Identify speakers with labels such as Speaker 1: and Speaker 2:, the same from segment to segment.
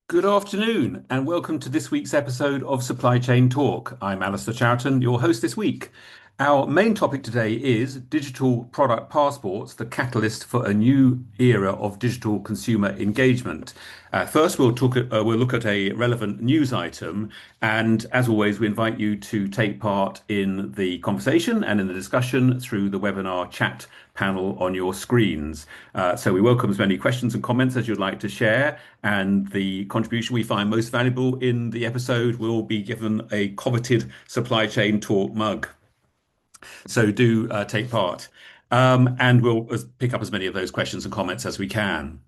Speaker 1: Good afternoon, and welcome to this week's episode of Supply Chain Talk. I'm Alistair Charlton, your host this week. Our main topic today is digital product passports, the catalyst for a new era of digital consumer engagement. First, we'll look at a relevant news item, and as always, we invite you to take part in the conversation and in the discussion through the webinar chat panel on your screens. So we welcome as many questions and comments as you'd like to share, and the contribution we find most valuable in the episode will be given a coveted Supply Chain Talk mug. So do take part. And we'll pick up as many of those questions and comments as we can.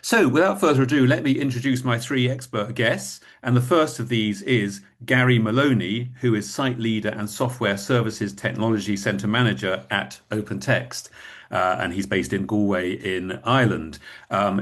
Speaker 1: So, without further ado, let me introduce my three expert guests. And the first of these is Gary Maloney, who is Site Leader and Software Services Technology Centre Manager at OpenText. And he's based in Galway in Ireland.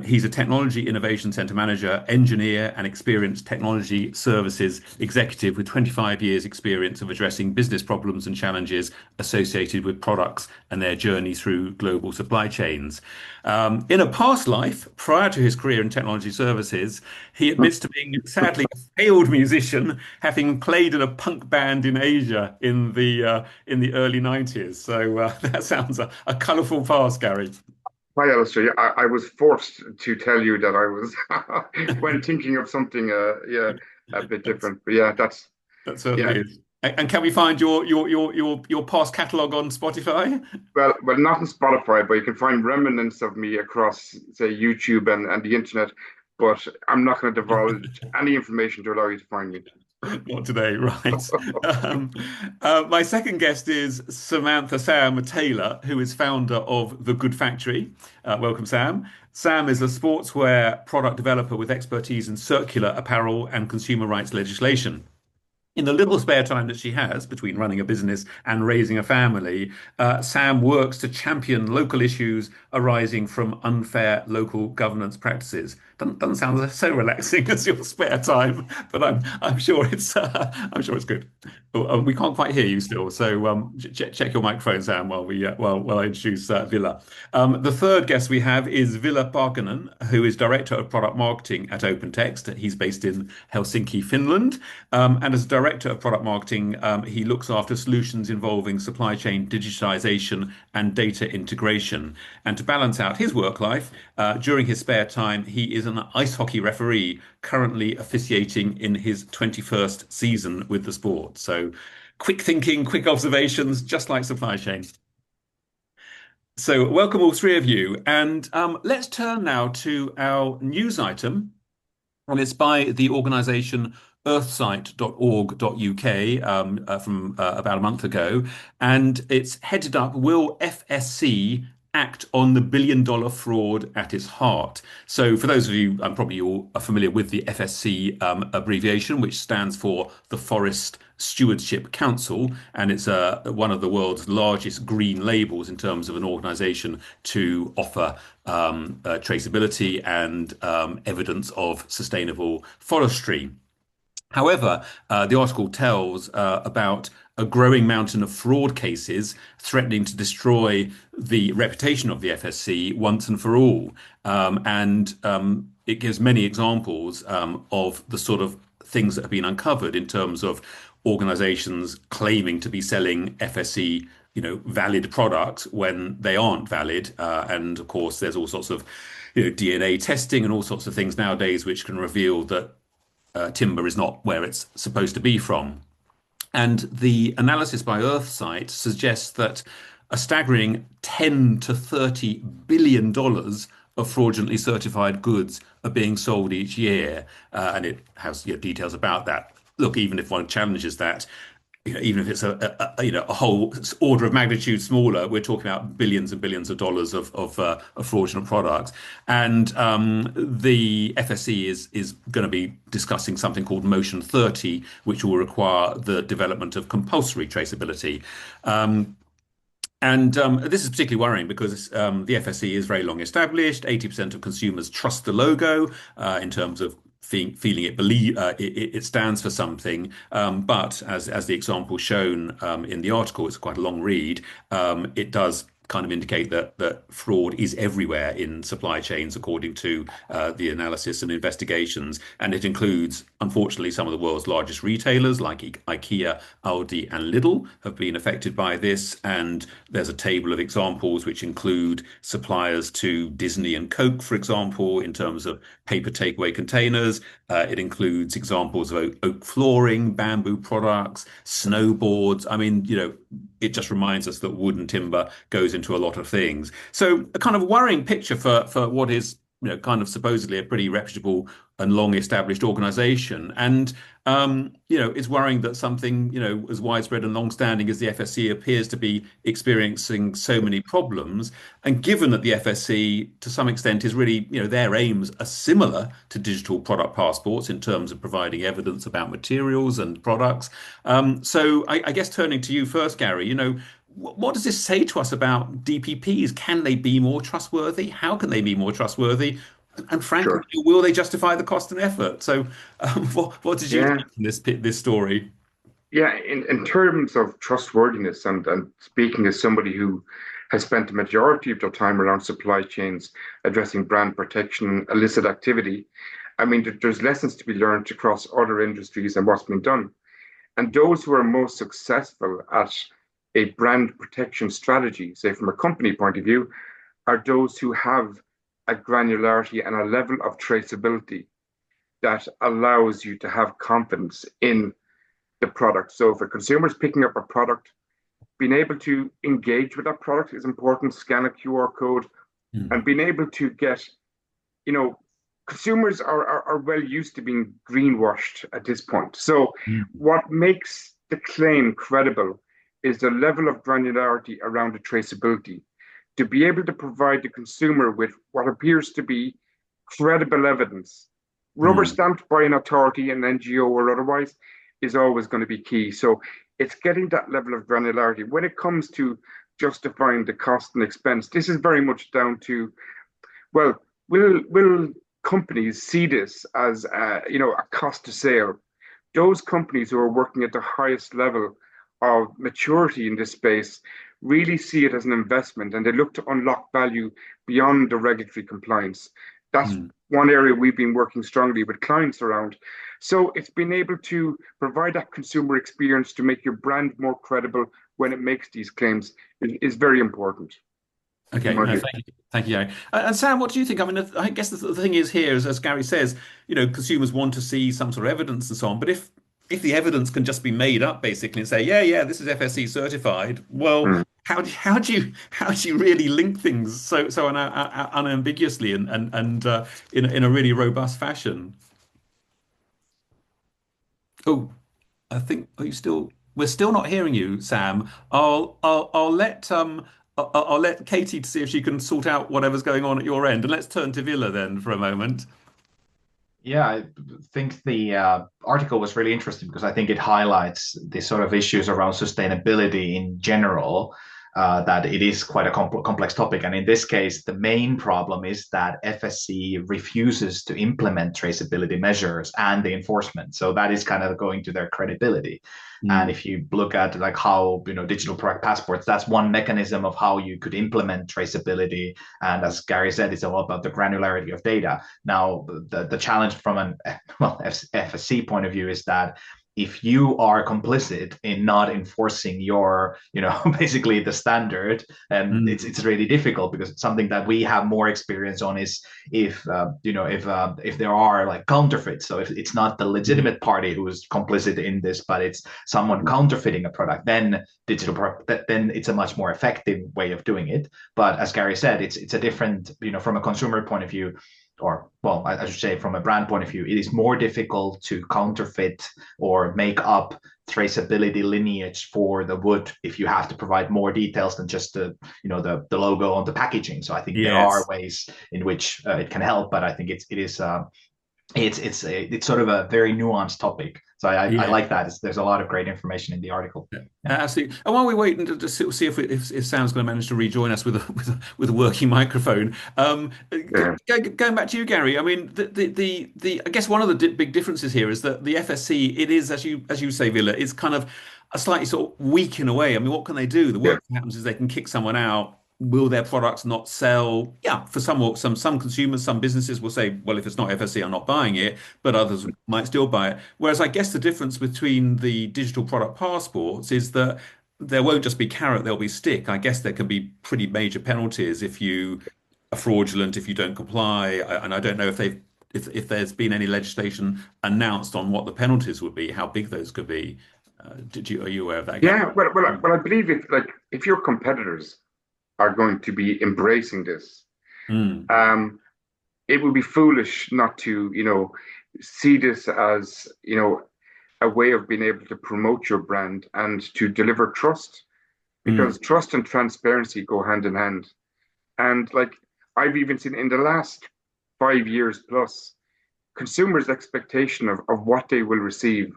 Speaker 1: He's a Technology Innovation Centre Manager, engineer, and experienced technology services executive with 25 years' experience of addressing business problems and challenges associated with products and their journey through global supply chains. In a past life, prior to his career in technology services, he admits to being sadly a failed musician, having played in a punk band in Asia in the early 90s. So that sounds a colourful past, Gary.
Speaker 2: Hi, Alistair. Yeah, I was forced to tell you that I was when thinking of something, yeah, a bit
Speaker 1: That's,
Speaker 2: different. But yeah,
Speaker 1: that
Speaker 2: yeah.
Speaker 1: certainly is. And can we find your past catalogue on Spotify?
Speaker 2: Well, not in Spotify, but you can find remnants of me across, say, YouTube and the internet. But I'm not going to divulge any information to allow you to find me.
Speaker 1: Not today, right. Um, my second guest is Samantha Sam Taylor, who is founder of The Good Factory. Welcome, Sam. Sam is a sportswear product developer with expertise in circular apparel and consumer rights legislation. In the little spare time that she has between running a business and raising a family, Sam works to champion local issues arising from unfair local governance practices. Doesn't sound so relaxing as your spare time, but I'm sure it's good. Oh, we can't quite hear you still, so check your microphone, Sam, while I introduce Villa. The third guest we have is Villa Parkkonen, who is Director of Product Marketing at OpenText. He's based in Helsinki, Finland. And as Director of Product Marketing, he looks after solutions involving supply chain digitization and data integration. And to balance out his work life, during his spare time, he is an ice hockey referee currently officiating in his 21st season with the sport. So quick thinking, quick observations, just like supply chain. So welcome all three of you. And let's turn now to our news item. And it's by the organisation earthsite.org.uk from about a month ago. And it's headed up, Will FSC act on the billion-dollar fraud at its heart? So for those of you, probably you all are familiar with the FSC abbreviation, which stands for the Forest Stewardship Council, and it's one of the world's largest green labels in terms of an organisation to offer traceability and evidence of sustainable forestry. However, the article tells about a growing mountain of fraud cases threatening to destroy the reputation of the FSC once and for all. And it gives many examples of the sort of things that have been uncovered in terms of organizations claiming to be selling FSC, valid products when they aren't valid. And of course, there's all sorts of, DNA testing and all sorts of things nowadays which can reveal that timber is not where it's supposed to be from. And the analysis by Earthsight suggests that a staggering 10 to 30 billion dollars of fraudulently certified goods are being sold each year, and it has details about that. Look, even if one challenges that, even if it's a whole order of magnitude smaller, we're talking about billions and billions of dollars of fraudulent products. And the FSC is going to be discussing something called Motion 30, which will require the development of compulsory traceability. And this is particularly worrying because the FSC is very long established. 80% of consumers trust the logo in terms of feeling it stands for something. But as the example shown in the article, it's quite a long read. It does kind of indicate that fraud is everywhere in supply chains, according to the analysis and investigations. And it includes, unfortunately, some of the world's largest retailers like IKEA, Aldi, and Lidl have been affected by this. And there's a table of examples which include suppliers to Disney and Coke, for example, in terms of paper takeaway containers. It includes examples of oak flooring, bamboo products, snowboards. I mean, it just reminds us that wood and timber goes into a lot of things. So a kind of worrying picture for what is, kind of supposedly a pretty reputable and long established organization. And, it's worrying that something, as widespread and long standing as the FSC appears to be experiencing so many problems. And given that the FSC, to some extent, is really, their aims are similar to digital product passports in terms of providing evidence about materials and products. So I guess turning to you first, Gary, what does this say to us about DPPs? Can they be more trustworthy? How can they be more trustworthy? And frankly,
Speaker 2: Sure.
Speaker 1: will they justify the cost and effort? So, what did you
Speaker 2: Yeah.
Speaker 1: take from this story?
Speaker 2: Yeah. In terms of trustworthiness, and speaking as somebody who has spent the majority of their time around supply chains addressing brand protection, illicit activity, I mean, there's lessons to be learned across other industries and what's been done. And those who are most successful at a brand protection strategy, say from a company point of view, are those who have a granularity and a level of traceability that allows you to have confidence in the product. So if a consumer is picking up a product, being able to engage with that product is important, scan a QR code,
Speaker 1: Mm,
Speaker 2: and being able to get, you know, consumers are well used to being greenwashed at this point. So
Speaker 1: mm,
Speaker 2: what makes the claim credible is the level of granularity around the traceability to be able to provide the consumer with what appears to be credible evidence, rubber
Speaker 1: mm.
Speaker 2: stamped by an authority, an NGO or otherwise, is always going to be key. So it's getting that level of granularity. When it comes to justifying the cost and expense, this is very much down to, well, will companies see this as a cost to sale? Those companies who are working at the highest level of maturity in this space really see it as an investment and they look to unlock value beyond the regulatory compliance. That's
Speaker 1: Mm.
Speaker 2: one area we've been working strongly with clients around. So it's been able to provide that consumer experience to make your brand more credible when it makes these claims is very important, in
Speaker 1: Okay,
Speaker 2: my
Speaker 1: no,
Speaker 2: view.
Speaker 1: thank you, Gary. And Sam, what do you think? I mean, I guess the thing is here, as Gary says, consumers want to see some sort of evidence and so on. But if the evidence can just be made up, basically, and say, yeah, this is FSC certified, well,
Speaker 2: Mm.
Speaker 1: how do you really link things so unambiguously and in a really robust fashion? Oh, I think are you still? We're still not hearing you, Sam. I'll let Katie to see if she can sort out whatever's going on at your end, and let's turn to Villa then for a moment.
Speaker 3: Yeah, I think the article was really interesting because I think it highlights the sort of issues around sustainability in general, that it is quite a complex topic. And in this case, the main problem is that FSC refuses to implement traceability measures and the enforcement. So that is kind of going to their credibility. And
Speaker 1: Mm,
Speaker 3: if you look at like how, digital product passports, that's one mechanism of how you could implement traceability. And as Gary said, it's all about the granularity of data. Now, the challenge from an FSC point of view is that if you are complicit in not enforcing your, basically the standard, and
Speaker 1: mm,
Speaker 3: it's really difficult because something that we have more experience on is if there are like counterfeits. So if it's not the
Speaker 1: mm,
Speaker 3: legitimate party who is complicit in this, but it's someone counterfeiting a product, then then it's a much more effective way of doing it. But as Gary said, it's a different, from a consumer point of view, or well, I should say from a brand point of view, it is more difficult to counterfeit or make up traceability lineage for the wood if you have to provide more details than just the logo on the packaging. So I think there are
Speaker 1: yes.
Speaker 3: ways in which it can help, but I think it's sort of a very nuanced topic. So I
Speaker 1: Yeah.
Speaker 3: like that. There's a lot of great information in the article. Yeah.
Speaker 1: Absolutely. And while we wait and to see if Sam's going to manage to rejoin us with a working microphone,
Speaker 2: Yeah.
Speaker 1: going back to you, Gary. I mean, the I guess one of the big differences here is that the FSC, it is as you say, Villa, it's kind of a slightly sort of weak in a way. I mean, what can they do? The
Speaker 2: Yeah.
Speaker 1: worst that happens is they can kick someone out, will their products not sell? Yeah, for some consumers, some businesses will say, well, if it's not FSC, I'm not buying it, but others might still buy it. Whereas I guess the difference between the digital product passports is that there won't just be carrot, there'll be stick. I guess there can be pretty major penalties if you are fraudulent, if you don't comply. And I don't know if there's been any legislation announced on what the penalties would be, how big those could be. Are you aware of that, Gary?
Speaker 2: Yeah, well, I believe if your competitors are going to be embracing this,
Speaker 1: Mm,
Speaker 2: um, it would be foolish not to, see this as, a way of being able to promote your brand and to deliver trust,
Speaker 1: mm,
Speaker 2: because trust and transparency go hand in hand. And like I've even seen in the last 5 years plus, consumers' expectation of what they will receive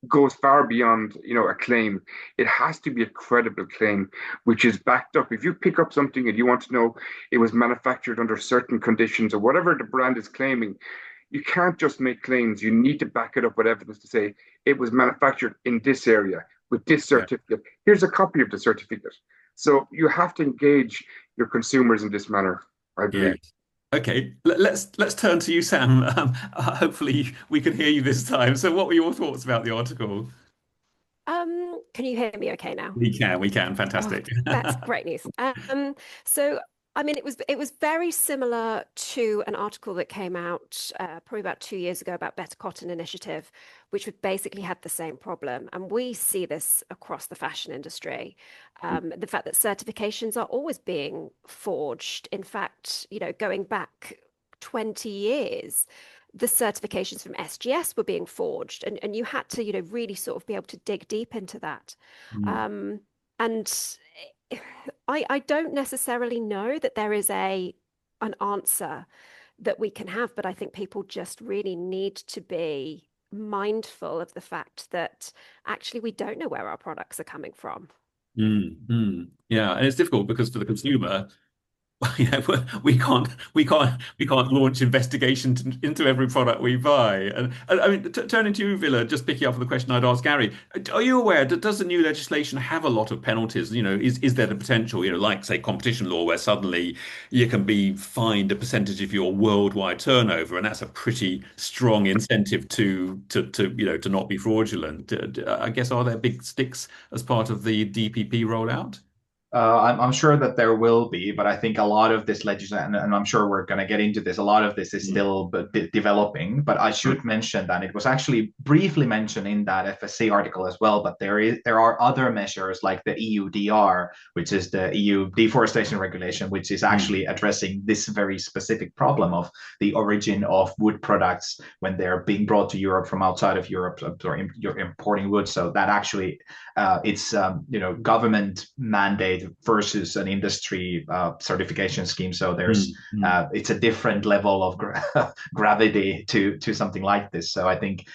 Speaker 2: goes far beyond, a claim. It has to be a credible claim, which is backed up. If you pick up something and you want to know it was manufactured under certain conditions or whatever the brand is claiming, you can't just make claims. You need to back it up with evidence to say it was manufactured in this area with this
Speaker 1: yeah.
Speaker 2: certificate. Here's a copy of the certificate. So you have to engage your consumers in this manner, I
Speaker 1: Yeah.
Speaker 2: believe.
Speaker 1: Okay. Let's turn to you, Sam. Hopefully we can hear you this time. So, what were your thoughts about the article?
Speaker 4: Can you hear me okay now?
Speaker 1: We can. We can.
Speaker 4: Oh,
Speaker 1: Fantastic.
Speaker 4: that's great news. So I mean, it was very similar to an article that came out probably about 2 years ago about Better Cotton Initiative, which would basically had the same problem. And we see this across the fashion industry. The fact that certifications are always being forged. In fact, going back 20 years, the certifications from SGS were being forged, and you had to, really sort of be able to dig deep into that.
Speaker 1: Mm,
Speaker 4: Um, and I don't necessarily know that there is an answer that we can have, but I think people just really need to be mindful of the fact that actually we don't know where our products are coming from.
Speaker 1: Yeah, and it's difficult because for the consumer, yeah, we can't launch investigation into every product we buy. And I mean, turning to you, Villa, just picking up on the question I'd asked Gary, are you aware that does the new legislation have a lot of penalties? Is there the potential, like say competition law, where suddenly you can be fined a percentage of your worldwide turnover, and that's a pretty strong incentive to not be fraudulent. I guess are there big sticks as part of the DPP rollout?
Speaker 3: I'm sure that there will be, but I think a lot of this legislation, and I'm sure we're going to get into this, a lot of this is
Speaker 1: Mm,
Speaker 3: still developing. But I should mention that it was actually briefly mentioned in that FSC article as well. But there are other measures like the EUDR, which is the EU deforestation regulation, which is
Speaker 1: mm,
Speaker 3: actually addressing this very specific problem of the origin of wood products when they're being brought to Europe from outside of Europe, or you're importing wood. So that actually it's government mandate versus an industry certification scheme. So there's
Speaker 1: mm, mm,
Speaker 3: it's a different level of gravity to something like this. So I think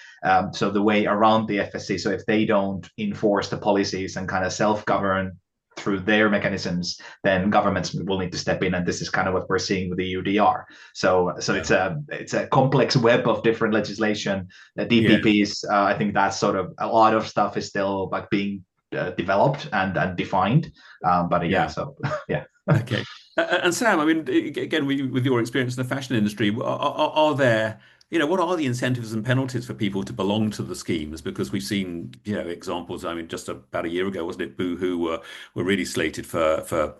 Speaker 3: so the way around the FSC. So if they don't enforce the policies and kind of self-govern through their mechanisms, then governments will need to step in, and this is kind of what we're seeing with the UDR. So
Speaker 1: yeah,
Speaker 3: it's a complex web of different legislation. The
Speaker 1: yeah,
Speaker 3: DPPs, I think that's sort of a lot of stuff is still like being developed and defined. But yeah,
Speaker 1: yeah.
Speaker 3: so yeah.
Speaker 1: Okay. And Sam, I mean, again, with your experience in the fashion industry, are there, what are the incentives and penalties for people to belong to the schemes? Because we've seen, examples. I mean, just about a year ago, wasn't it? Boohoo were really slated for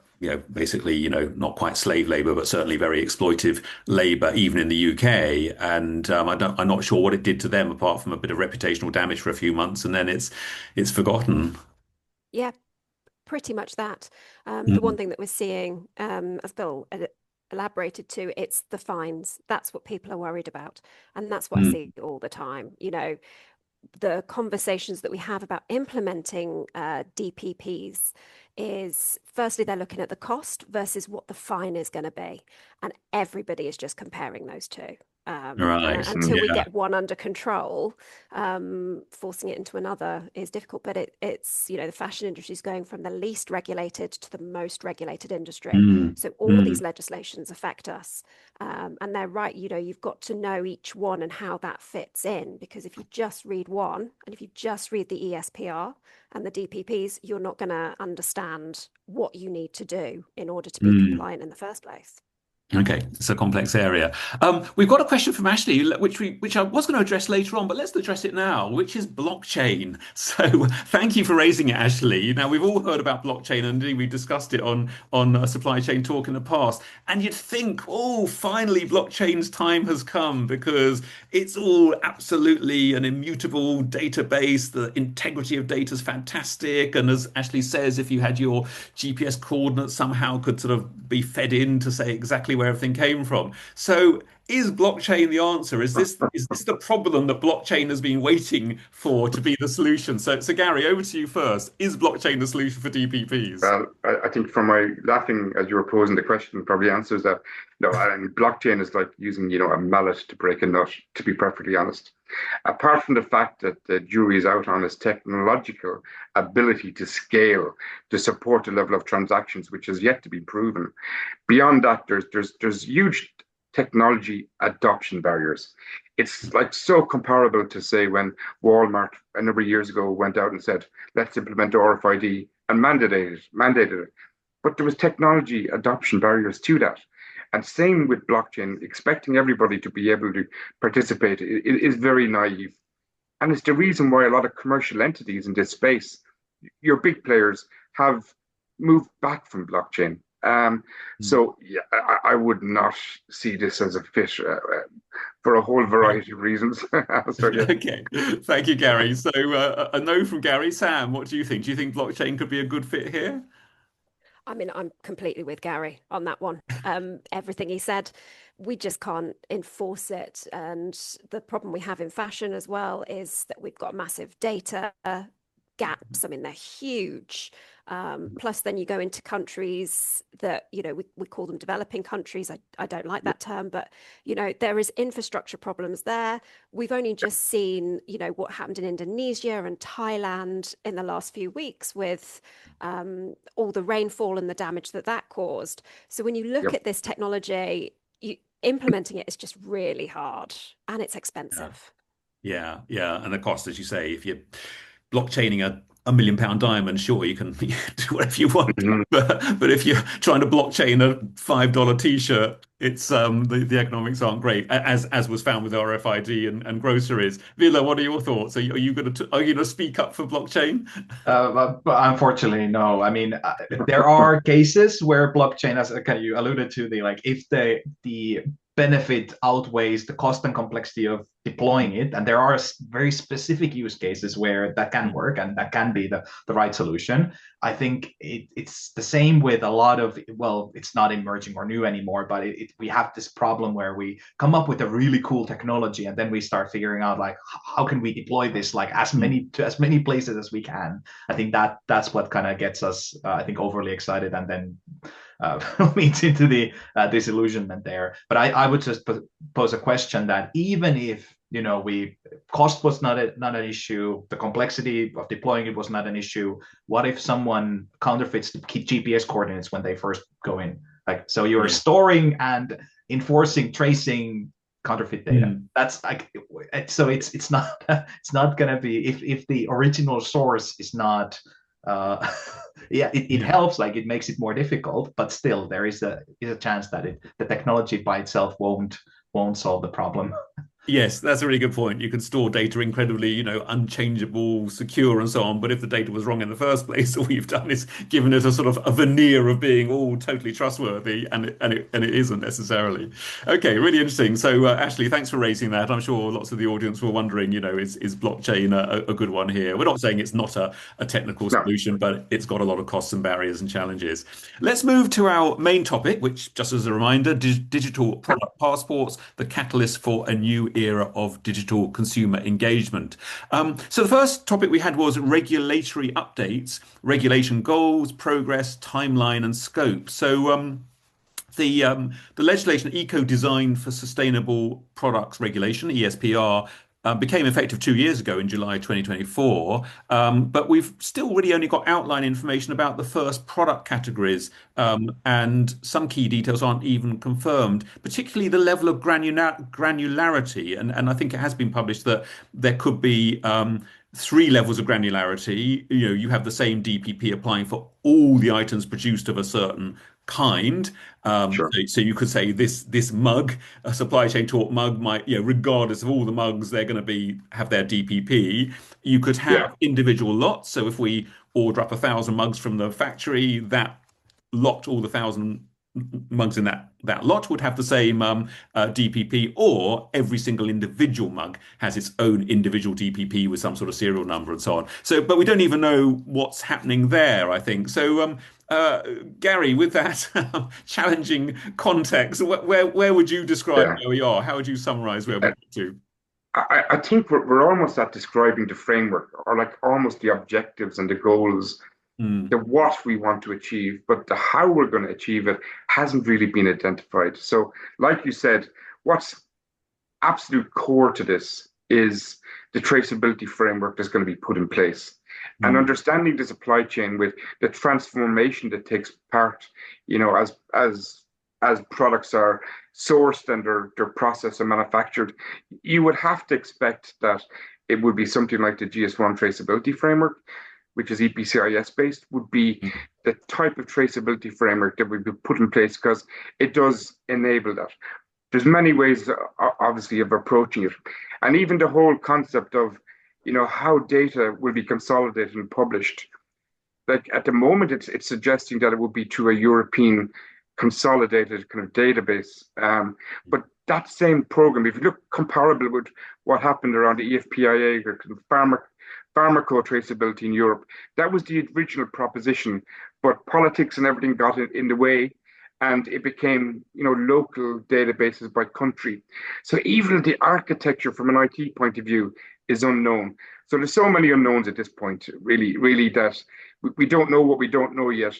Speaker 1: basically, not quite slave labor, but certainly very exploitive labor, even in the UK. And I'm not sure what it did to them, apart from a bit of reputational damage for a few months, and then it's forgotten.
Speaker 4: Yeah, pretty much that. The one
Speaker 1: Mm,
Speaker 4: thing that we're seeing, as Bill elaborated to, it's the fines. That's what people are worried about. And that's what I
Speaker 1: mm,
Speaker 4: see all the time. The conversations that we have about implementing DPPs is firstly, they're looking at the cost versus what the fine is going to be. And everybody is just comparing those two.
Speaker 1: Right.
Speaker 4: Until we
Speaker 1: Yeah.
Speaker 4: get one under control, forcing it into another is difficult. But it's, the fashion industry is going from the least regulated to the most regulated industry.
Speaker 1: Mm,
Speaker 4: So all these
Speaker 1: mm,
Speaker 4: legislations affect us. And they're right, you've got to know each one and how that fits in. Because if you just read one, and if you just read the ESPR and the DPPs, you're not going to understand what you need to do in order to be
Speaker 1: mm.
Speaker 4: compliant in the first place.
Speaker 1: Okay, it's a complex area. We've got a question from Ashley, which I was going to address later on, but let's address it now, which is blockchain. So, thank you for raising it, Ashley. Now, we've all heard about blockchain, and indeed we discussed it on Supply Chain Talk in the past. And you'd think, oh, finally, blockchain's time has come because it's all absolutely an immutable database. The integrity of data is fantastic, and as Ashley says, if you had your GPS coordinates somehow could sort of be fed in to say exactly where everything came from. So is blockchain the answer? Is this the problem that blockchain has been waiting for to be the solution? So Gary, over to you first. Is blockchain the solution for DPPs?
Speaker 2: Well, I think from my laughing as you were posing the question, probably answers that no. And blockchain is like using, a mallet to break a nut, to be perfectly honest. Apart from the fact that the jury is out on its technological ability to scale to support a level of transactions which has yet to be proven. Beyond that, there's huge technology adoption barriers. It's like so comparable to say when Walmart a number of years ago went out and said, let's implement RFID and mandated it. But there was technology adoption barriers to that. And same with blockchain, expecting everybody to be able to participate is very naive. And it's the reason why a lot of commercial entities in this space, your big players, have moved back from blockchain. So yeah, I would not see this as a fit for a whole variety of reasons. So yeah.
Speaker 1: Okay, thank you, Gary. So a no from Gary. Sam, what do you think? Do you think blockchain could be a good fit here?
Speaker 4: I mean, I'm completely with Gary on that one. Everything he said, we just can't enforce it. And the problem we have in fashion as well is that we've got massive data gaps. I mean, they're huge. Plus, then you go into countries that, we call them developing countries. I don't like that term, but, there is infrastructure problems there. We've only just seen, what happened in Indonesia and Thailand in the last few weeks with all the rainfall and the damage that caused. So when you look
Speaker 2: Yep.
Speaker 4: at this technology, implementing it is just really hard and it's
Speaker 1: Yeah.
Speaker 4: expensive.
Speaker 1: Yeah, yeah, and the cost, as you say, if you're blockchaining a £1 million diamond, sure, you can do whatever you want.
Speaker 2: Mhm.
Speaker 1: But if you're trying to blockchain a $5 t-shirt, it's the economics aren't great, as was found with RFID and groceries. Vila, what are your thoughts? Are you going to speak up for blockchain?
Speaker 3: But unfortunately, no. I mean, there are cases where blockchain, as you alluded to, if the benefit outweighs the cost and complexity of deploying it, and there are very specific use cases where that can work and that can be the right solution. I think it's the same with a lot of, well, it's not emerging or new anymore, but we have this problem where we come up with a really cool technology and then we start figuring out how can we deploy this to as many places as we can. I think that's what kind of gets us, I think, overly excited and then leads into the disillusionment there. But I would just pose a question that even if cost was not an issue, the complexity of deploying it was not an issue. What if someone counterfeits the GPS coordinates when they first go in? So you're
Speaker 1: Yeah.
Speaker 3: storing and enforcing tracing counterfeit data.
Speaker 1: Mm.
Speaker 3: That's so it's not it's not gonna be if the original source is not yeah, it
Speaker 1: Yeah.
Speaker 3: helps, it makes it more difficult, but still there is a chance that the technology by itself won't solve the problem.
Speaker 1: Yes, that's a really good point. You can store data incredibly, unchangeable, secure, and so on. But if the data was wrong in the first place, all you've done is given it a sort of a veneer of being all totally trustworthy, and it isn't necessarily. Okay, really interesting. So, Ashley, thanks for raising that. I'm sure lots of the audience were wondering, is blockchain a good one here? We're not saying it's not a technical
Speaker 2: No.
Speaker 1: solution, but it's got a lot of costs and barriers and challenges. Let's move to our main topic, which, just as a reminder, digital product passports, the catalyst for a new era of digital consumer engagement. So the first topic we had was regulatory updates, regulation goals, progress, timeline, and scope. So the legislation, Eco Design for Sustainable Products Regulation, ESPR, became effective 2 years ago in July 2024. But we've still really only got outline information about the first product categories, and some key details aren't even confirmed, particularly the level of granularity. And I think it has been published that there could be three levels of granularity. You have the same DPP applying for all the items produced of a certain kind.
Speaker 2: Sure.
Speaker 1: So you could say this mug, a supply chain talk mug, might, regardless of all the mugs, they're going to have their DPP. You could
Speaker 2: Yeah.
Speaker 1: have individual lots. So if we order up 1,000 mugs from the factory, that lot, all the 1,000 mugs in that lot would have the same DPP, or every single individual mug has its own individual DPP with some sort of serial number and so on. So, but we don't even know what's happening there, I think. So, Gary, with that challenging context, where would you describe
Speaker 2: Yeah.
Speaker 1: where we are? How would you summarize where we got to?
Speaker 2: I think we're almost at describing the framework, or like almost the objectives and the goals,
Speaker 1: Mm,
Speaker 2: the what we want to achieve, but the how we're going to achieve it hasn't really been identified. So, like you said, what's absolute core to this is the traceability framework that's going to be put in place. And
Speaker 1: mm,
Speaker 2: understanding the supply chain with the transformation that takes part, as products are sourced and they're processed and manufactured, you would have to expect that it would be something like the GS1 traceability framework, which is EPCIS based, would be
Speaker 1: mm,
Speaker 2: the type of traceability framework that would be put in place, because it does enable that. There's many ways, obviously, of approaching it, and even the whole concept of, how data will be consolidated and published. Like at the moment, it's suggesting that it would be through a European consolidated kind of database. But that same program, if you look comparable with what happened around the EFPIA or kind of pharmaco traceability in Europe, that was the original proposition, but politics and everything got in the way, and it became, local databases by country. So even the architecture from an IT point of view is unknown. So there's so many unknowns at this point, really, really, that we don't know what we don't know yet.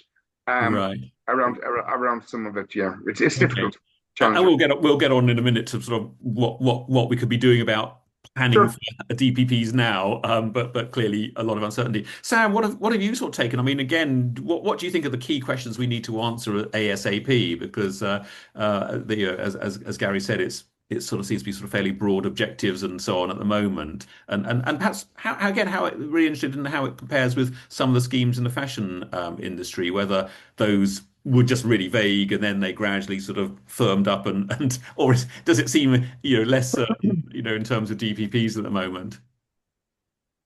Speaker 2: Um,
Speaker 1: right.
Speaker 2: around some of it, yeah, it's
Speaker 1: Okay.
Speaker 2: difficult,
Speaker 1: And
Speaker 2: challenging.
Speaker 1: we'll get on in a minute to sort of what we could be doing about planning
Speaker 2: Sure.
Speaker 1: for DPPs now, but clearly a lot of uncertainty. Sam, what have you sort of taken? I mean, again, what do you think are the key questions we need to answer ASAP? Because as Gary said, it sort of seems to be sort of fairly broad objectives and so on at the moment, and perhaps how it really interested in how it compares with some of the schemes in the fashion industry, whether those were just really vague and then they gradually sort of firmed up and or does it seem less certain in terms of DPPs at the moment?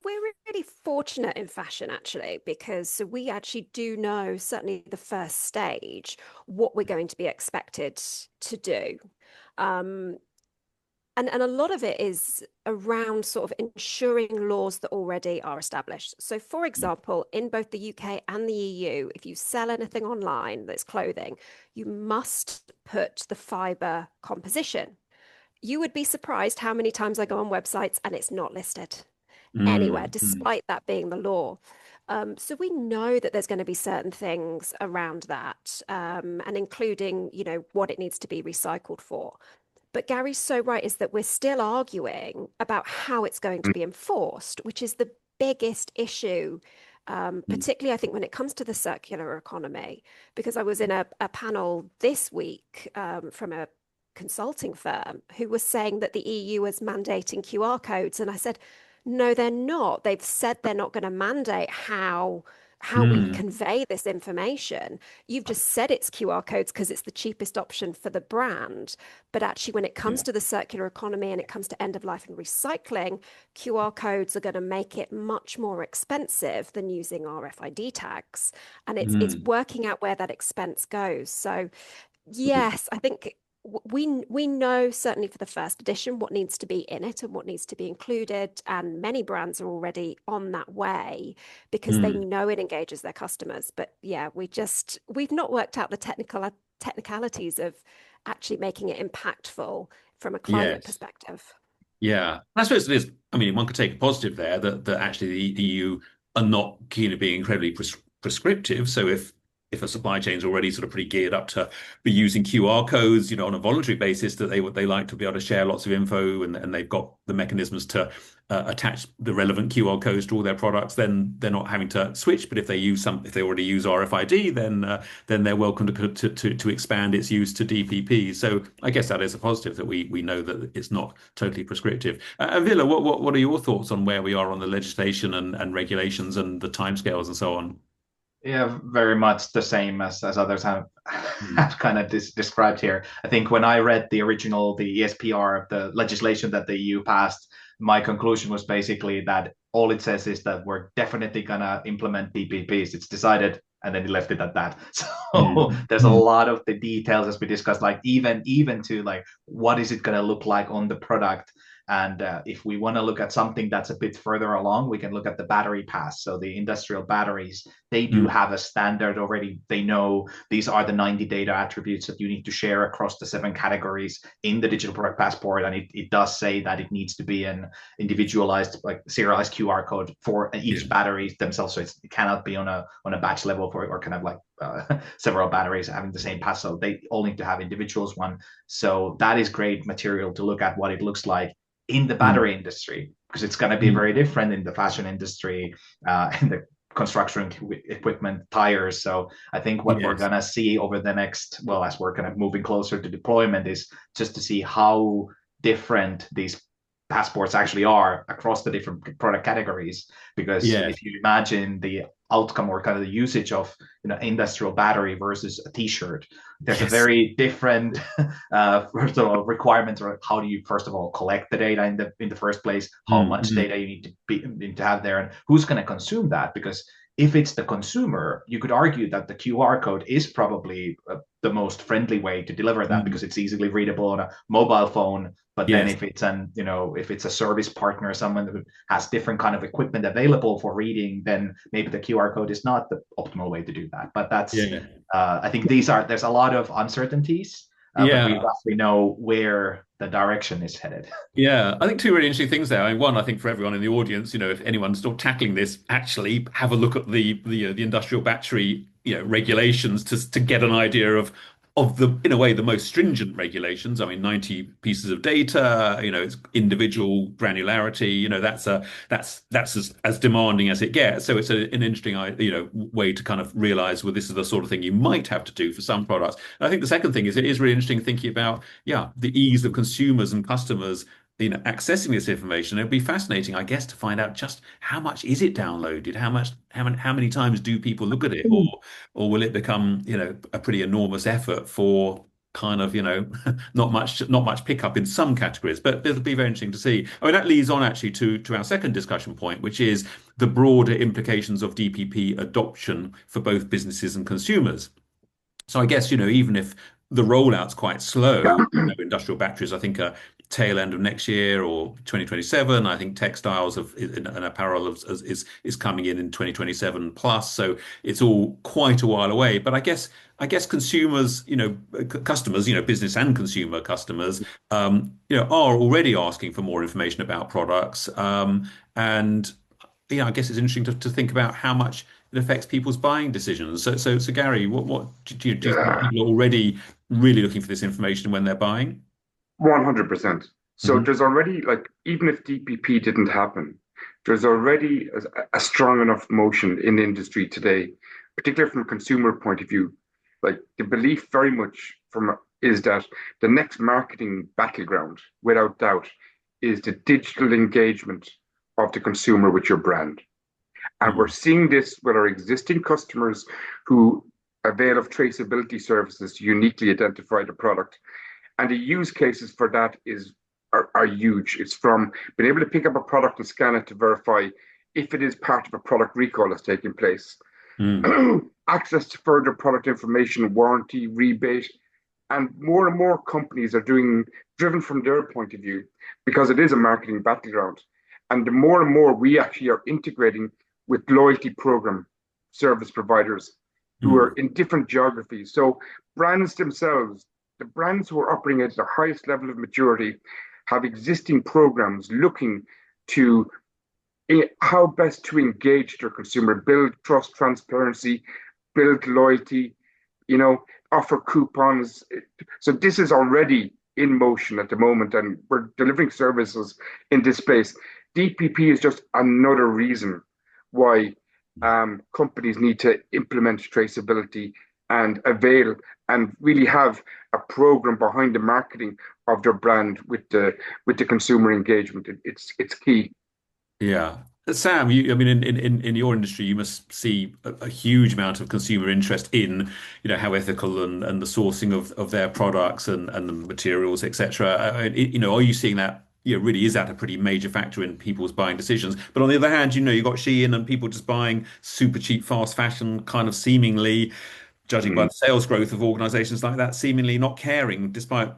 Speaker 4: We're really fortunate in fashion, actually, because we actually do know, certainly the first stage, what we're going to be expected to do. Um, and a lot of it is around sort of ensuring laws that already are established. So, for example, in both the UK and the EU, if you sell anything online that's clothing, you must put the fiber composition. You would be surprised how many times I go on websites and it's not listed anywhere,
Speaker 1: Mm, mm,
Speaker 4: despite that being the law. So we know that there's going to be certain things around that, and including, what it needs to be recycled for. But Gary's so right, is that we're still arguing about how it's going to be enforced, which is the biggest issue,
Speaker 1: mm,
Speaker 4: particularly I think when it comes to the circular economy, because I was in a panel this week from a consulting firm who was saying that the EU is mandating QR codes. And I said, no, they're not. They've said they're not going to mandate how we
Speaker 1: mm.
Speaker 4: convey this information. You've just said it's QR codes because it's the cheapest option for the brand. But actually, when it comes
Speaker 1: Yeah.
Speaker 4: to the circular economy and it comes to end of life and recycling, QR codes are going to make it much more expensive than using RFID tags. And it's
Speaker 1: Mm.
Speaker 4: working out where that expense goes. So yes, I think we know certainly for the first edition what needs to be in it and what needs to be included, and many brands are already on that way because they
Speaker 1: Mm.
Speaker 4: know it engages their customers. But yeah, we've not worked out the technicalities of actually making it impactful from a climate
Speaker 1: Yes.
Speaker 4: perspective.
Speaker 1: Yeah. I suppose it is. I mean, one could take a positive there that actually the EU are not keen of being incredibly prescriptive. So if if a supply chain is already sort of pretty geared up to be using QR codes, on a voluntary basis, that they like to be able to share lots of info, and they've got the mechanisms to attach the relevant QR codes to all their products, then they're not having to switch. But if they already use RFID, then they're welcome to expand its use to DPP. So I guess that is a positive, that we know that it's not totally prescriptive. Villa, what are your thoughts on where we are on the legislation and regulations and the timescales and so on?
Speaker 3: Yeah, very much the same as others have
Speaker 1: Mm.
Speaker 3: have kind of described here. I think when I read the ESPR, the legislation that the EU passed, my conclusion was basically that all it says is that we're definitely gonna implement DPPs. It's decided, and then he left it at that. So
Speaker 1: Mm.
Speaker 3: there's a lot of the details, as we discussed, like even to like what is it gonna look like on the product. And if we want to look at something that's a bit further along, we can look at the battery pass. So the industrial batteries, they do
Speaker 1: Mm.
Speaker 3: have a standard already. They know these are the 90 data attributes that you need to share across the 7 categories in the digital product passport. And it does say that it needs to be an individualized, like serialized QR code for
Speaker 1: Yeah.
Speaker 3: each battery themselves. So it cannot be on a batch level or kind of like several batteries having the same pass. So they all need to have individuals one. So that is great material to look at what it looks like in the
Speaker 1: Mm.
Speaker 3: battery industry, because it's going to be
Speaker 1: Mm.
Speaker 3: very different in the fashion industry, in the construction equipment, tires. So I think what we're
Speaker 1: Yes.
Speaker 3: going to see over the next, well, as we're kind of moving closer to deployment, is just to see how different these passports actually are across the different product categories. Because
Speaker 1: Yes.
Speaker 3: if you imagine the outcome or kind of the usage of industrial battery versus a t-shirt, there's a
Speaker 1: Yes.
Speaker 3: very different first of all requirements, or how do you first of all collect the data in the first place, how
Speaker 1: Mm.
Speaker 3: much
Speaker 1: Mm.
Speaker 3: data you need to have there, and who's going to consume that. Because if it's the consumer, you could argue that the QR code is probably the most friendly way to deliver that,
Speaker 1: Mm.
Speaker 3: because it's easily readable on a mobile phone. But then
Speaker 1: Yes.
Speaker 3: if it's if it's a service partner, someone who has different kind of equipment available for reading, then maybe the QR code is not the optimal way to do that. But that's
Speaker 1: Yeah.
Speaker 3: I think there's a lot of uncertainties, but we
Speaker 1: Yeah.
Speaker 3: roughly know where the direction is headed.
Speaker 1: Yeah, I think two really interesting things there. I mean, one, I think for everyone in the audience, if anyone's still tackling this, actually have a look at the industrial battery, regulations to get an idea of the, in a way, the most stringent regulations. I mean, 90 pieces of data, it's individual granularity, that's as demanding as it gets. So it's an interesting, way to kind of realize, well, this is the sort of thing you might have to do for some products. And I think the second thing is, it is really interesting thinking about, yeah, the ease of consumers and customers accessing this information. It'd be fascinating, I guess, to find out just how much is it downloaded, how many times do people look at it, or will it become, a pretty enormous effort for kind of, not much pickup in some categories. But it'll be very interesting to see. I mean, that leads on actually to our second discussion point, which is the broader implications of DPP adoption for both businesses and consumers. So I guess, even if the rollout's quite slow, industrial batteries, I think, are tail end of next year or 2027. I think textiles and apparel is coming in 2027 plus. So it's all quite a while away. But I guess consumers, customers, business and consumer customers, are already asking for more information about products. And I guess it's interesting to think about how much it affects people's buying decisions. So Gary, what do you think
Speaker 2: Yeah,
Speaker 1: people are already really looking for this information when they're buying?
Speaker 2: 100%. So
Speaker 1: Hmm.
Speaker 2: there's already, like, even if DPP didn't happen, there's already a strong enough motion in the industry today, particularly from a consumer point of view. Like, the belief very much from is that the next marketing battleground, without doubt, is the digital engagement of the consumer with your brand. And we're
Speaker 1: Mm.
Speaker 2: seeing this with our existing customers who avail of traceability services to uniquely identify the product. And the use cases for that are huge. It's from being able to pick up a product and scan it to verify if it is part of a product recall that's taking place,
Speaker 1: Mm.
Speaker 2: access to further product information, warranty, rebate, and more companies are doing driven from their point of view because it is a marketing battleground. And the more and more we actually are integrating with loyalty program service providers who are
Speaker 1: Mm.
Speaker 2: in different geographies. So brands themselves, the brands who are operating at the highest level of maturity, have existing programs looking to how best to engage their consumer, build trust, transparency, build loyalty, you know, offer coupons. So this is already in motion at the moment, and we're delivering services in this space. DPP is just another reason why companies need to implement traceability and avail and really have a program behind the marketing of their brand with the consumer engagement. It's key.
Speaker 1: Yeah. Sam, I mean, in your industry, you must see a huge amount of consumer interest in, how ethical and the sourcing of their products and the materials, etc. Are you seeing that, really is that a pretty major factor in people's buying decisions? But on the other hand, you've got Shein and people just buying super cheap fast fashion, kind of seemingly, judging by
Speaker 2: Mm.
Speaker 1: the sales growth of organizations like that, seemingly not caring, despite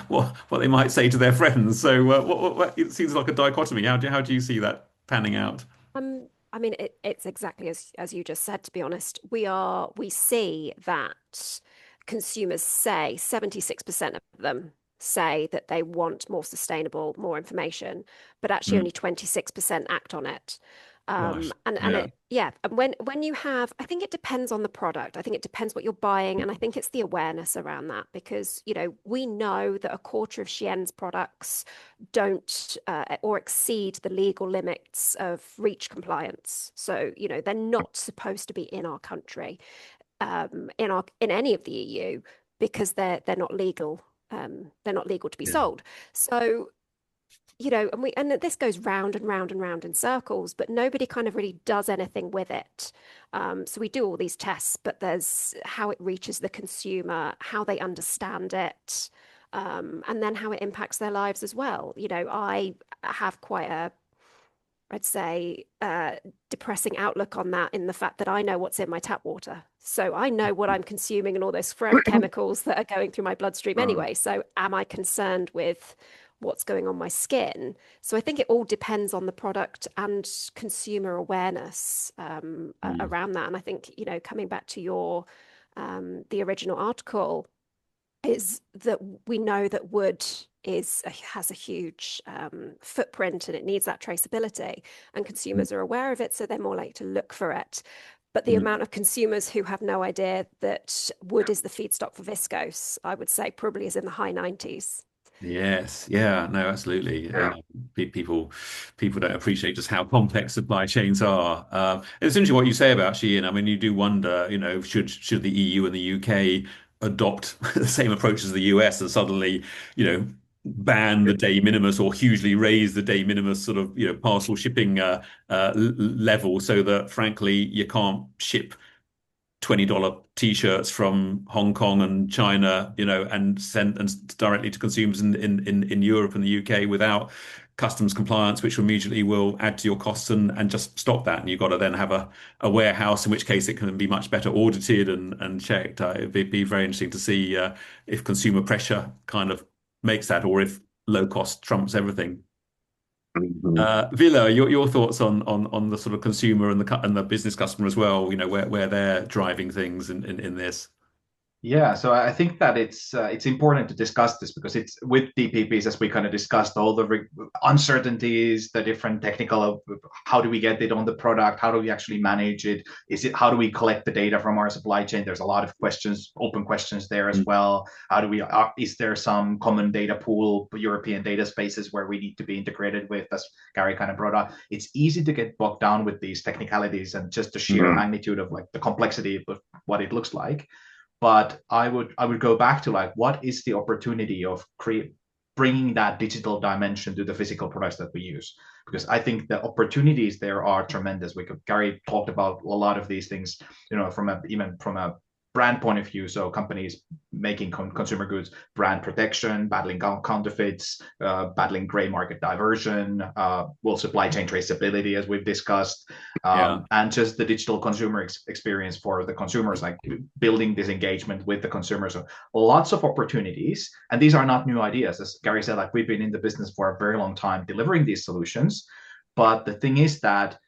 Speaker 1: what they might say to their friends. So it seems like a dichotomy. How do you see that panning out?
Speaker 4: I mean, it's exactly as you just said, to be honest. We see that consumers say 76% of them say that they want more sustainable, more information, but actually
Speaker 1: Mm,
Speaker 4: only 26% act on it.
Speaker 1: gosh,
Speaker 4: And
Speaker 1: yeah.
Speaker 4: it, yeah, and when you have, I think it depends on the product. I think it depends what you're buying, and I think it's the awareness around that because, we know that a quarter of Shein's products don't or exceed the legal limits of REACH compliance. So, they're not supposed to be in our country, in any of the EU because they're not legal. They're not legal to be
Speaker 1: Yeah.
Speaker 4: sold. So, and this goes round and round and round in circles, but nobody kind of really does anything with it. So we do all these tests, but there's how it reaches the consumer, how they understand it, and then how it impacts their lives as well. I have quite a, I'd say, depressing outlook on that in the fact that I know what's in my tap water. So I know what I'm consuming and all those forever chemicals that are going through my bloodstream
Speaker 2: Mm.
Speaker 4: anyway. So am I concerned with what's going on my skin? So I think it all depends on the product and consumer awareness
Speaker 1: Mm.
Speaker 4: around that. And I think, coming back to your the original article, is that we know that wood has a huge footprint and it needs that traceability, and consumers are aware of it, so they're more likely to look for it. But the
Speaker 1: Mm.
Speaker 4: amount of consumers who have no idea that wood is the feedstock for viscose, I would say probably is in the high 90s.
Speaker 1: Yes, yeah, no, absolutely.
Speaker 2: Yeah.
Speaker 1: People don't appreciate just how complex supply chains are. It's interesting what you say about Shein. I mean, you do wonder, should the EU and the UK adopt the same approach as the US and suddenly, ban the de minimis or hugely raise the de minimis sort of, parcel shipping level so that frankly you can't ship $20 t-shirts from Hong Kong and China, and send and directly to consumers in Europe and the UK without customs compliance, which immediately will add to your costs and just stop that. And you've got to then have a warehouse, in which case it can be much better audited and checked. It'd be very interesting to see if consumer pressure kind of makes that, or if low cost trumps everything.
Speaker 2: Mhm.
Speaker 1: Villa, your thoughts on the sort of consumer and the business customer as well, where they're driving things in this.
Speaker 3: Yeah, so I think that it's important to discuss this because it's with DPPs, as we kind of discussed, all the uncertainties, the different technical, how do we get it on the product? How do we actually manage it? How do we collect the data from our supply chain? There's a lot of questions, open questions there as
Speaker 1: Mm.
Speaker 3: well. Is there some common data pool, European data spaces where we need to be integrated with, as Gary kind of brought up? It's easy to get bogged down with these technicalities and just the sheer
Speaker 2: Mhm.
Speaker 3: magnitude of like the complexity of what it looks like. But I would go back to like what is the opportunity of bringing that digital dimension to the physical products that we use, because I think the opportunities there are tremendous. Gary talked about a lot of these things, even from a brand point of view. So companies making consumer goods, brand protection, battling counterfeits, battling gray market diversion, supply chain traceability, as we've discussed,
Speaker 1: Yeah.
Speaker 3: and just the digital consumer experience for the consumers, like building this engagement with the consumers. So lots of opportunities, and these are not new ideas. As Gary said, like we've been in the business for a very long time delivering these solutions. But the thing is that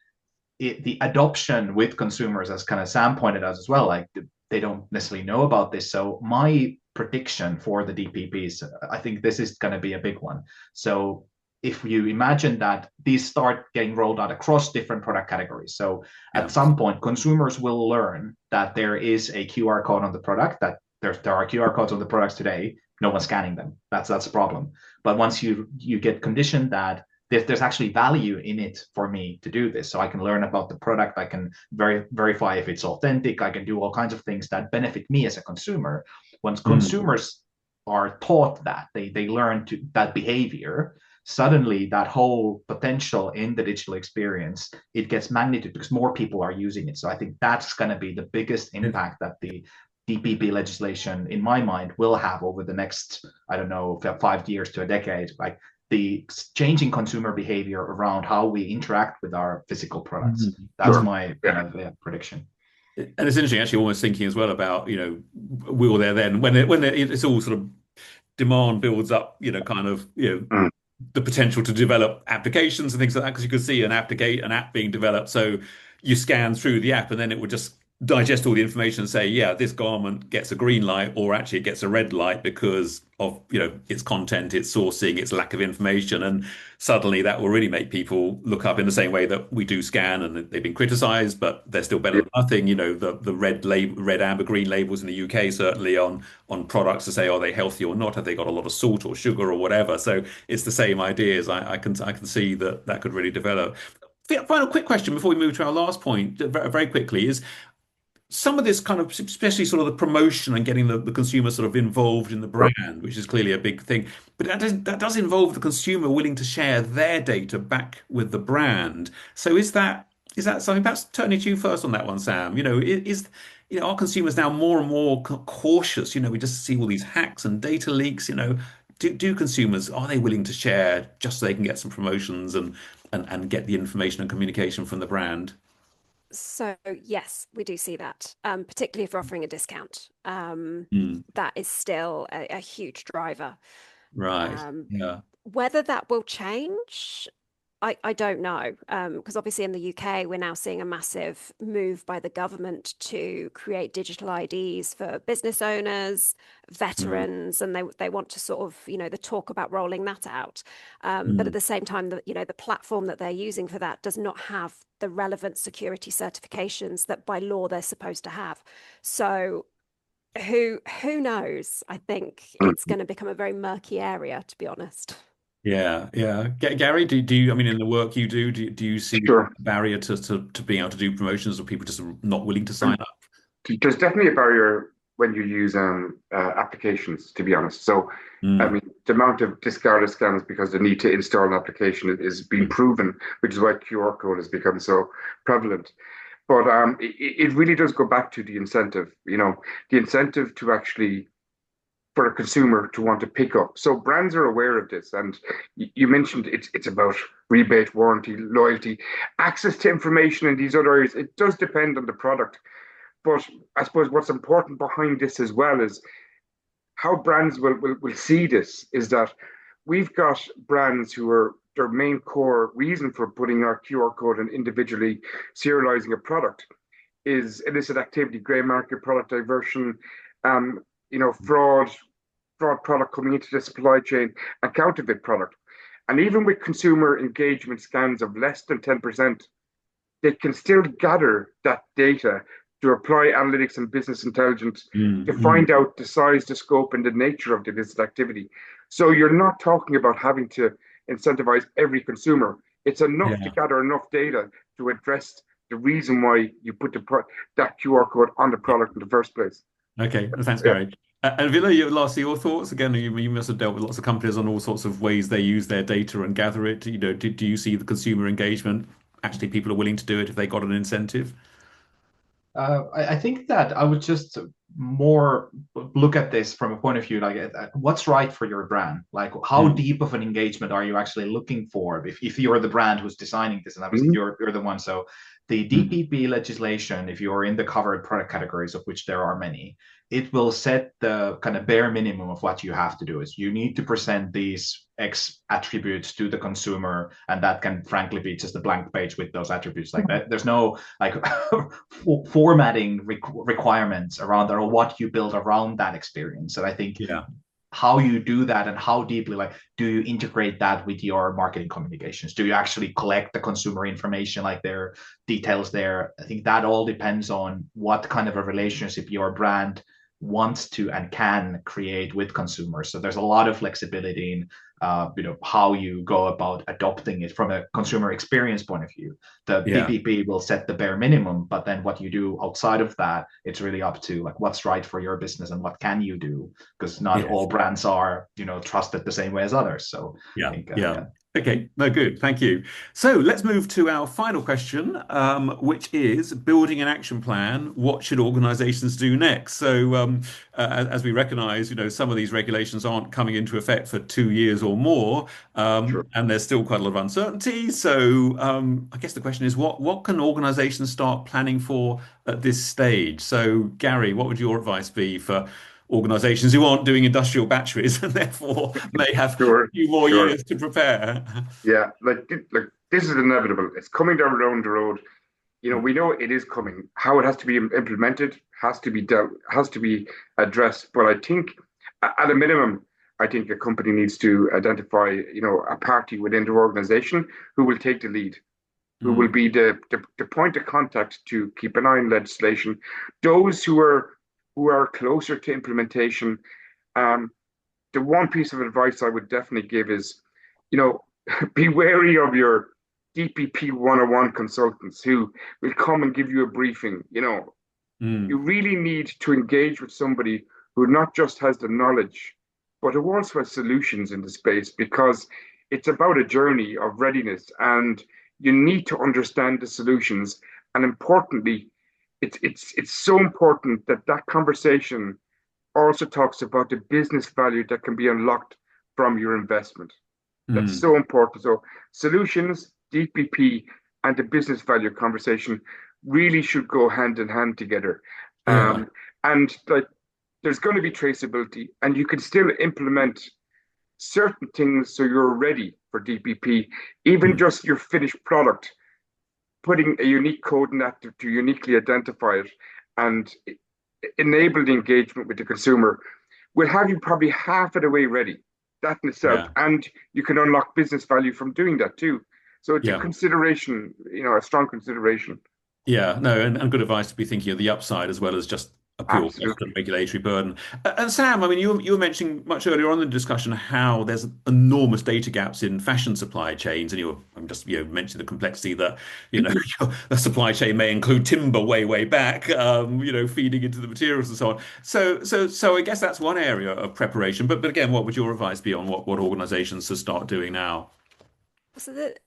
Speaker 3: the adoption with consumers, as kind of Sam pointed out as well, like they don't necessarily know about this. So my prediction for the DPPs, I think this is going to be a big one. So if you imagine that these start getting rolled out across different product categories. So at
Speaker 1: Yeah.
Speaker 3: some point, consumers will learn that there is a QR code on the product, that there are QR codes on the products today. No one's scanning them. That's a problem. But once you get conditioned that there's actually value in it for me to do this. So I can learn about the product. I can verify if it's authentic. I can do all kinds of things that benefit me as a consumer. Once consumers are taught that, they learn to that behavior, suddenly that whole potential in the digital experience, it gets magnitude because more people are using it. So I think that's going to be the biggest impact that the DPP legislation, in my mind, will have over the next, I don't know, 5 years to a decade. Like the changing consumer behavior around how we interact with our physical products. That's
Speaker 2: Sure.
Speaker 3: my kind of prediction.
Speaker 1: And it's interesting, actually, almost thinking as well about, will there then, when it's all sort of demand builds up, kind of, the potential to develop applications and things like that, because you could see an app being developed. So you scan through the app and then it would just digest all the information and say, yeah, this garment gets a green light, or actually it gets a red light because of, its content, its sourcing, its lack of information. And suddenly that will really make people look up in the same way that we do scan, and they've been criticized, but they're still better than nothing. The red, amber, green labels in the UK, certainly on products to say, are they healthy or not? Have they got a lot of salt or sugar or whatever? So it's the same ideas. I can see that could really develop. Final quick question before we move to our last point, very, very quickly, is some of this kind of, especially sort of the promotion and getting the consumer sort of involved in the brand, which is clearly a big thing. But that does involve the consumer willing to share their data back with the brand. So is that something? Perhaps turning to you first on that one, Sam. Are consumers now more and more cautious? We just see all these hacks and data leaks. Do consumers, are they willing to share just so they can get some promotions and get the information and communication from the brand?
Speaker 4: So yes, we do see that, particularly if we're offering a discount.
Speaker 1: Mm,
Speaker 4: That is still a huge driver.
Speaker 1: right.
Speaker 4: Um,
Speaker 1: Yeah.
Speaker 4: Whether that will change, I don't know, because obviously in the UK we're now seeing a massive move by the government to create digital IDs for business owners,
Speaker 1: Mm,
Speaker 4: veterans, and they want to sort of, the talk about rolling that out. But at
Speaker 1: mm.
Speaker 4: the same time, the platform that they're using for that does not have the relevant security certifications that by law they're supposed to have. So who knows? I think it's going to become a very murky area, to be honest.
Speaker 1: Yeah, yeah. Gary, do you, I mean, in the work you do you see
Speaker 2: Sure.
Speaker 1: a barrier to being able to do promotions, or people just not willing to sign up?
Speaker 2: There's definitely a barrier when you use applications, to be honest. So, I
Speaker 1: Mm,
Speaker 2: mean, the amount of discarded scans because the need to install an application is being
Speaker 1: mm,
Speaker 2: proven, which is why QR code has become so prevalent. But it really does go back to the incentive, the incentive to actually for a consumer to want to pick up. So brands are aware of this, and you mentioned it's about rebate, warranty, loyalty, access to information in these other areas. It does depend on the product, but I suppose what's important behind this as well is how brands will see this is that we've got brands who are their main core reason for putting our QR code and individually serializing a product is illicit activity, grey market product diversion, um, fraud product coming into the supply chain, and counterfeit product. And even with consumer engagement scans of less than 10%, they can still gather that data to apply analytics and business intelligence to
Speaker 1: mm.
Speaker 2: find out the size, the scope, and the nature of the illicit activity. So you're not talking about having to incentivize every consumer. It's enough to
Speaker 1: Yeah.
Speaker 2: gather enough data to address the reason why you put that QR code on the product in the first place.
Speaker 1: Okay. Well, thanks,
Speaker 2: Yeah.
Speaker 1: Gary. And Villa, lastly, your thoughts? Again, you must have dealt with lots of companies on all sorts of ways they use their data and gather it. Do you see the consumer engagement? Actually, people are willing to do it if they got an incentive.
Speaker 3: I think that I would just more look at this from a point of view like what's right for your brand. Like how
Speaker 1: Mm,
Speaker 3: deep of an engagement are you actually looking for if you're the brand who's designing this, and obviously
Speaker 2: Mhm.
Speaker 3: you're the one. So the
Speaker 1: mm.
Speaker 3: DPP legislation, if you're in the covered product categories, of which there are many, it will set the kind of bare minimum of what you have to do. Is you need to present these X attributes to the consumer, and that can frankly be just a blank page with those attributes like that. There's no like formatting requirements around or what you build around that experience. And I think
Speaker 1: Yeah.
Speaker 3: how you do that and how deeply, like, do you integrate that with your marketing communications? Do you actually collect the consumer information, like their details there? I think that all depends on what kind of a relationship your brand wants to and can create with consumers. So there's a lot of flexibility in how you go about adopting it from a consumer experience point of view. The
Speaker 1: Yeah.
Speaker 3: DPP will set the bare minimum, but then what you do outside of that, it's really up to like what's right for your business and what can you do, because not all
Speaker 1: Yes.
Speaker 3: brands are trusted the same way as others. So I
Speaker 1: Yeah.
Speaker 3: think
Speaker 1: Yeah.
Speaker 3: yeah.
Speaker 1: Okay. No, good. Thank you. So let's move to our final question, which is building an action plan. What should organizations do next? So, as we recognize, some of these regulations aren't coming into effect for 2 years or more,
Speaker 2: Sure.
Speaker 1: and there's still quite a lot of uncertainty. So, I guess the question is, what can organizations start planning for at this stage? So, Gary, what would your advice be for organizations who aren't doing industrial batteries and therefore may have a
Speaker 2: Sure.
Speaker 1: few more
Speaker 2: Sure.
Speaker 1: years to prepare?
Speaker 2: Yeah. Like this is inevitable. It's coming down around the road. We know it is coming. How it has to be implemented has to be dealt, has to be addressed. But I think, at a minimum, I think a company needs to identify, a party within their organization who will take the lead, who will
Speaker 1: Mm,
Speaker 2: be the point of contact to keep an eye on legislation. Those who are closer to implementation. Um, the one piece of advice I would definitely give is, you know, be wary of your DPP 101 consultants who will come and give you a briefing. You
Speaker 1: mm,
Speaker 2: really need to engage with somebody who not just has the knowledge, but who also has solutions in the space, because it's about a journey of readiness and you need to understand the solutions. And importantly, it's so important that that conversation also talks about the business value that can be unlocked from your investment. That's
Speaker 1: mm.
Speaker 2: so important. So solutions, DPP, and the business value conversation really should go hand in hand together.
Speaker 1: Yeah.
Speaker 2: And like, there's going to be traceability, and you can still implement certain things so you're ready for DPP, even
Speaker 1: Mm,
Speaker 2: just your finished product, putting a unique code in that to uniquely identify it and enable the engagement with the consumer will have you probably half of the way ready. That in itself,
Speaker 1: yeah.
Speaker 2: and you can unlock business value from doing that too. So it's a
Speaker 1: Yeah.
Speaker 2: consideration, a strong consideration.
Speaker 1: Yeah, no, and good advice to be thinking of the upside as well as just a pure cost and
Speaker 2: Absolutely.
Speaker 1: regulatory burden. And Sam, I mean, you were mentioning much earlier on in the discussion how there's enormous data gaps in fashion supply chains, and I'm just mentioning the complexity that the supply chain may include timber way back, feeding into the materials and so on. So I guess that's one area of preparation. But again, what would your advice be on what organizations should start doing now?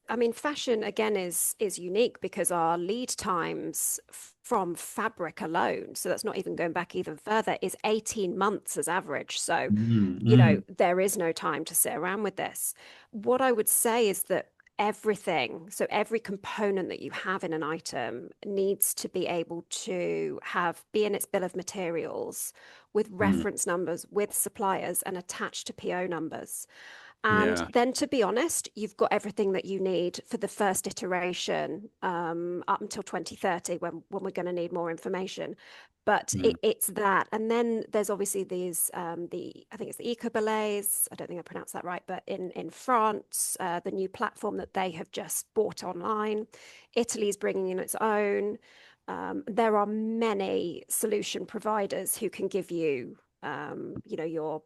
Speaker 4: I mean, fashion again is unique because our lead times from fabric alone, so that's not even going back even further, is 18 months as average. So,
Speaker 1: Mm, mm,
Speaker 4: there is no time to sit around with this. What I would say is that so every component that you have in an item needs to be able to be in its bill of materials with
Speaker 1: mm.
Speaker 4: reference numbers, with suppliers, and attached to PO numbers. And
Speaker 1: Yeah.
Speaker 4: then, to be honest, you've got everything that you need for the first iteration up until 2030, when we're going to need more information. But
Speaker 1: Mm,
Speaker 4: it's that. And then there's obviously these, I think it's the Eco Belays. I don't think I pronounced that right, but in France, the new platform that they have just bought online. Italy's bringing in its own. There are many solution providers who can give you, your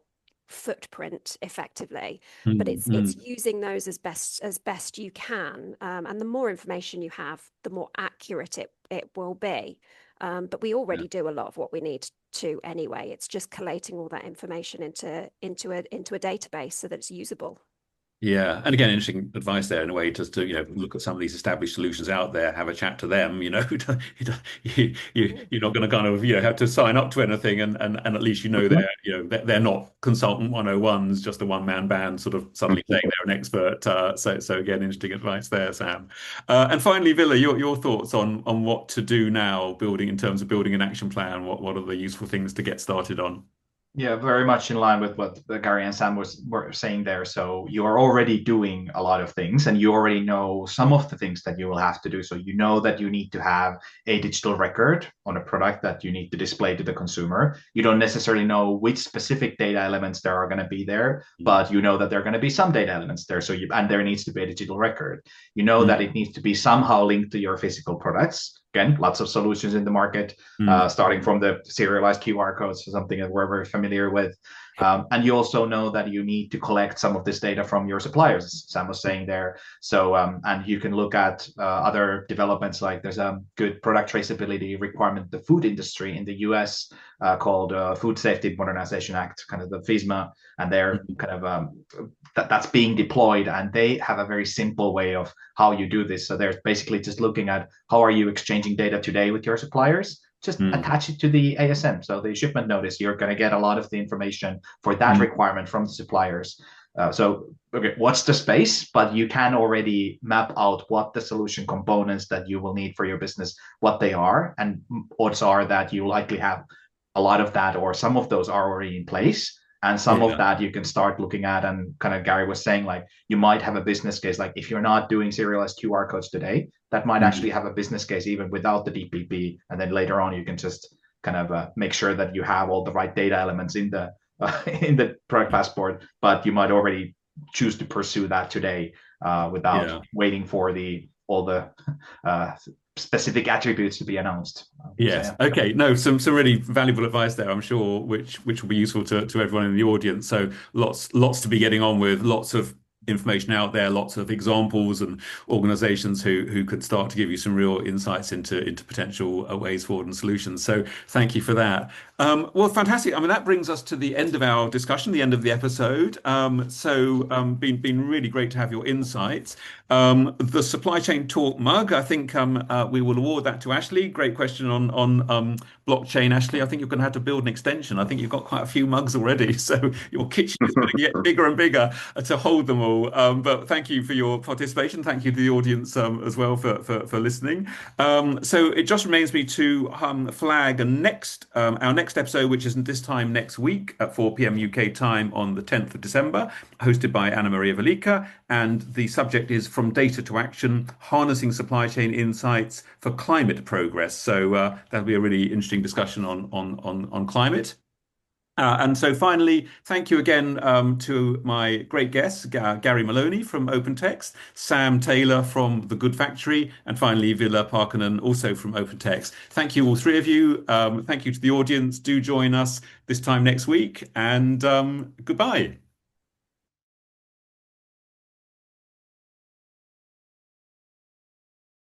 Speaker 4: footprint effectively, but
Speaker 1: mm,
Speaker 4: it's
Speaker 1: mm.
Speaker 4: using those as best you can, and the more information you have, the more accurate it will be. But we
Speaker 1: Yeah.
Speaker 4: already do a lot of what we need to anyway. It's just collating all that information into a database so that it's usable.
Speaker 1: Yeah, and again, interesting advice there in a way, just to look at some of these established solutions out there, have a chat to them. You're not going to kind of have to sign up to anything, and at least
Speaker 2: Mhm.
Speaker 1: they're not consultant 101s, just a one man band sort of suddenly saying they're an expert. So again, interesting advice there, Sam. And finally, Villa, your thoughts on what to do now, building in terms of building an action plan. What are the useful things to get started on?
Speaker 3: Yeah, very much in line with what Gary and Sam were saying there. So you are already doing a lot of things, and you already know some of the things that you will have to do. So you know that you need to have a digital record on a product that you need to display to the consumer. You don't necessarily know which specific data elements there are going to be there, but you know that there are going to be some data elements there. So and there needs to be a digital record. You know that it needs to be somehow linked to your physical products. Again, lots of solutions in the market, starting from the serialized QR codes, something that we're very familiar with. And you also know that you need to collect some of this data from your suppliers, as Sam was saying there. So, and you can look at other developments, like there's a good product traceability requirement, the food industry in the US called Food Safety Modernization Act, kind of the FSMA, and they're kind of that's being deployed, and they have a very simple way of how you do this. So they're basically just looking at how are you exchanging data today with your suppliers. Just attach it to the ASM. So the shipment notice, you're going to get a lot of the information for that requirement from the suppliers. So, okay, what's the space? But you can already map out what the solution components that you will need for your business, what they are. And odds are that you likely have a lot of that, or some of those are already in place. And some of that you can start looking at, and kind of Gary was saying, like you might have a business case, like if you're not doing serialized QR codes today, that might actually have a business case even without the DPP. And then later on, you can just kind of make sure that you have all the right data elements in the in the product passport, but you might already choose to pursue that today without waiting for all the specific attributes to be announced.
Speaker 1: Yes. Okay. No, some really valuable advice there, I'm sure, which will be useful to everyone in the audience. So lots to be getting on with, lots of information out there, lots of examples and organizations who could start to give you some real insights into potential ways forward and solutions. So thank you for that. Well, fantastic. I mean, that brings us to the end of our discussion, the end of the episode. Been really great to have your insights. The Supply Chain Talk mug, I think we will award that to Ashley. Great question on blockchain, Ashley. I think you're going to have to build an extension. I think you've got quite a few mugs already, so your kitchen is going to get bigger and bigger to hold them all. But thank you for your participation. Thank you to the audience as well for listening. So it just remains me to flag our next episode, which is this time next week at 4 p.m. UK time on the 10th of December, hosted by Anna Maria Velika. And the subject is From Data to Action, Harnessing Supply Chain Insights for Climate Progress. So that'll be a really interesting discussion on climate. And so finally, thank you again to my great guests, Gary Maloney from OpenText, Sam Taylor from The Good Factory, and finally, Villa Parkkonen, also from OpenText. Thank you, all three of you. Thank you to the audience. Do join us this time next week, and goodbye.